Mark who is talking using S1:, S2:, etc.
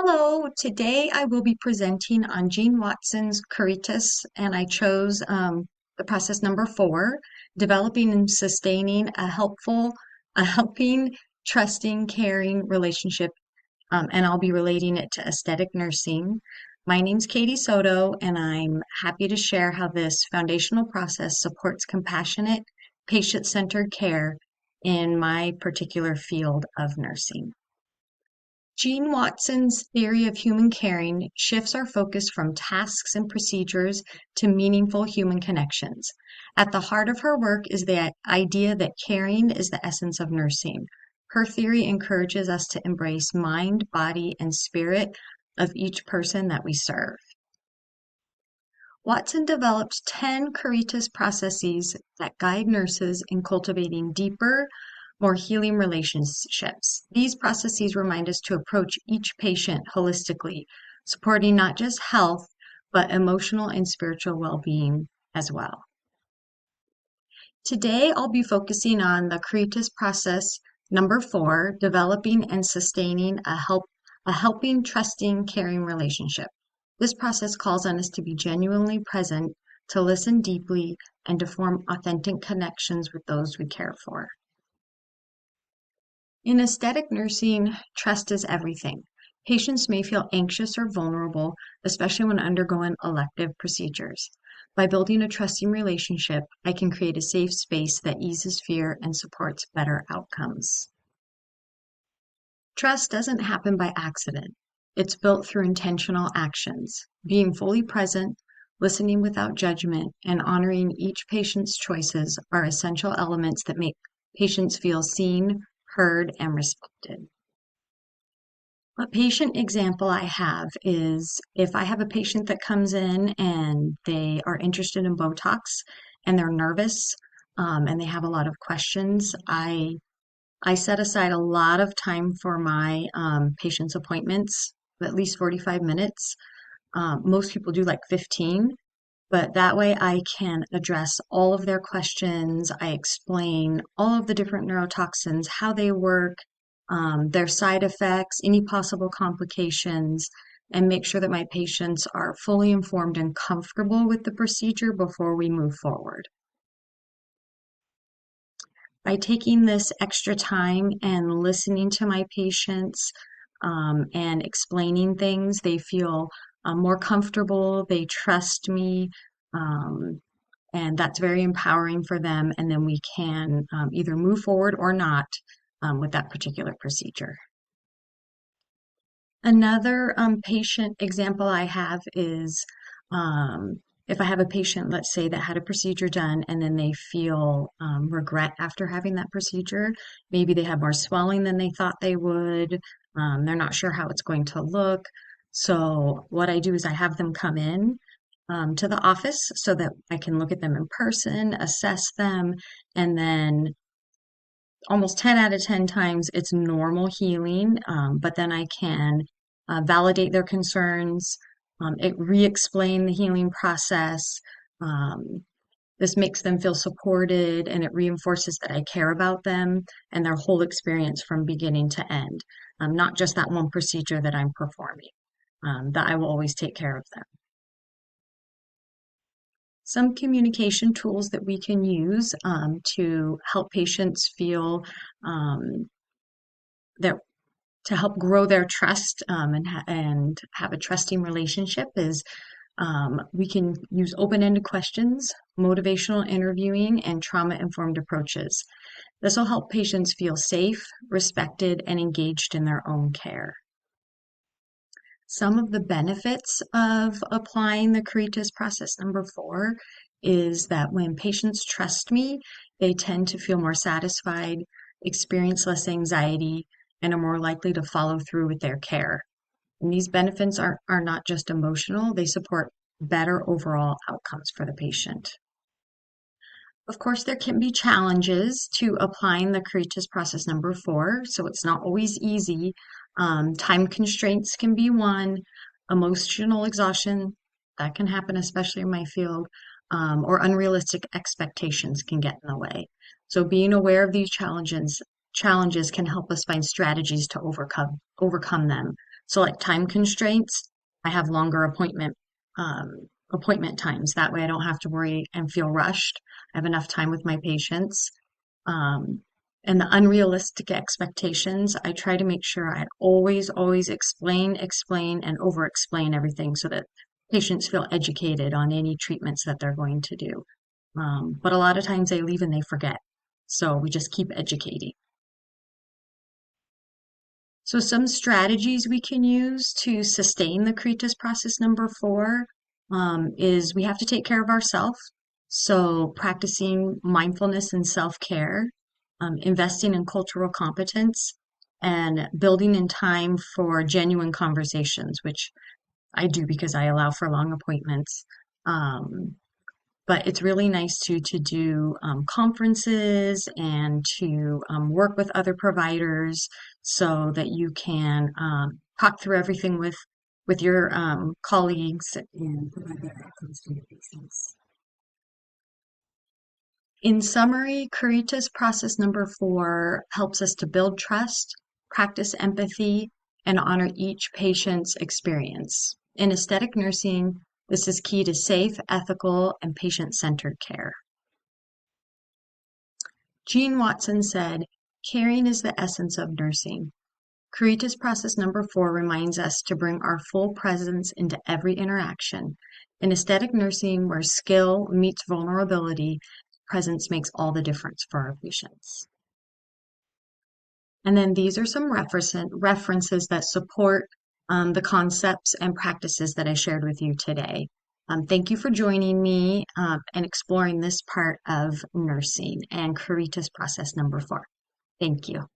S1: Hello, today I will be presenting on Jean Watson's Caritas, and I chose the process number 4, developing and sustaining a helping, trusting, caring relationship, and I'll be relating it to aesthetic nursing. My name's Katie Soto, and I'm happy to share how this foundational process supports compassionate, patient-centered care in my particular field of nursing. Jean Watson's theory of human caring shifts our focus from tasks and procedures to meaningful human connections. At the heart of her work is the idea that caring is the essence of nursing. Her theory encourages us to embrace mind, body, and spirit of each person that we serve. Watson developed 10 Caritas processes that guide nurses in cultivating deeper, more healing relationships. These processes remind us to approach each patient holistically, supporting not just health, but emotional and spiritual well-being as well. Today, I'll be focusing on the Caritas process number 4, developing and sustaining a helping, trusting, caring relationship. This process calls on us to be genuinely present, to listen deeply, and to form authentic connections with those we care for. In aesthetic nursing, trust is everything. Patients may feel anxious or vulnerable, especially when undergoing elective procedures. By building a trusting relationship, I can create a safe space that eases fear and supports better outcomes. Trust doesn't happen by accident. It's built through intentional actions. Being fully present, listening without judgment, and honoring each patient's choices are essential elements that make patients feel seen, heard, and respected. A patient example I have is if I have a patient that comes in and they are interested in Botox and they're nervous and they have a lot of questions, I set aside a lot of time for my patients' appointments, at least 45 minutes. Most people do like 15, but that way I can address all of their questions. I explain all of the different neurotoxins, how they work, their side effects, any possible complications, and make sure that my patients are fully informed and comfortable with the procedure before we move forward. By taking this extra time and listening to my patients and explaining things, they feel more comfortable, they trust me, um, and that's very empowering for them. And then we can either move forward or not with that particular procedure. Another patient example I have is if I have a patient, let's say, that had a procedure done and then they feel regret after having that procedure. Maybe they have more swelling than they thought they would. They're not sure how it's going to look. So what I do is I have them come in to the office so that I can look at them in person, assess them, and then almost 10 out of 10 times it's normal healing, but then I can validate their concerns, re-explain the healing process. Um, this makes them feel supported and it reinforces that I care about them and their whole experience from beginning to end, not just that one procedure that I'm performing, that I will always take care of them. Some communication tools that we can use to help patients feel um, that to help grow their trust and have a trusting relationship is we can use open-ended questions, motivational interviewing, and trauma-informed approaches. This will help patients feel safe, respected, and engaged in their own care. Some of the benefits of applying the Caritas process number 4 is that when patients trust me, they tend to feel more satisfied, experience less anxiety, and are more likely to follow through with their care. And these benefits are not just emotional, they support better overall outcomes for the patient. Of course, there can be challenges to applying the Caritas process number 4, so it's not always easy. Time constraints can be one, emotional exhaustion, that can happen, especially in my field, or unrealistic expectations can get in the way. So being aware of these challenges can help us find strategies to overcome them So like time constraints, I have longer appointment times. That way I don't have to worry and feel rushed. I have enough time with my patients. Um, and the unrealistic expectations, I try to make sure I always explain, and over explain everything so that patients feel educated on any treatments that they're going to do. But a lot of times they leave and they forget. So we just keep educating. So some strategies we can use to sustain the Caritas process number 4 is we have to take care of ourselves. So practicing mindfulness and self-care, investing in cultural competence, and building in time for genuine conversations, which I do because I allow for long appointments. Um, but it's really nice to do conferences and to work with other providers so that you can talk through everything with your colleagues and provide better outcomes to your patients. In summary, Caritas process number 4 helps us to build trust, practice empathy, and honor each patient's experience. In aesthetic nursing, this is key to safe, ethical, and patient-centered care. Jean Watson said, "Caring is the essence of nursing." Caritas process number 4 reminds us to bring our full presence into every interaction. In aesthetic nursing, where skill meets vulnerability, presence makes all the difference for our patients. And then these are some references that support the concepts and practices that I shared with you today. Thank you for joining me and exploring this part of nursing and Caritas process number 4. Thank you.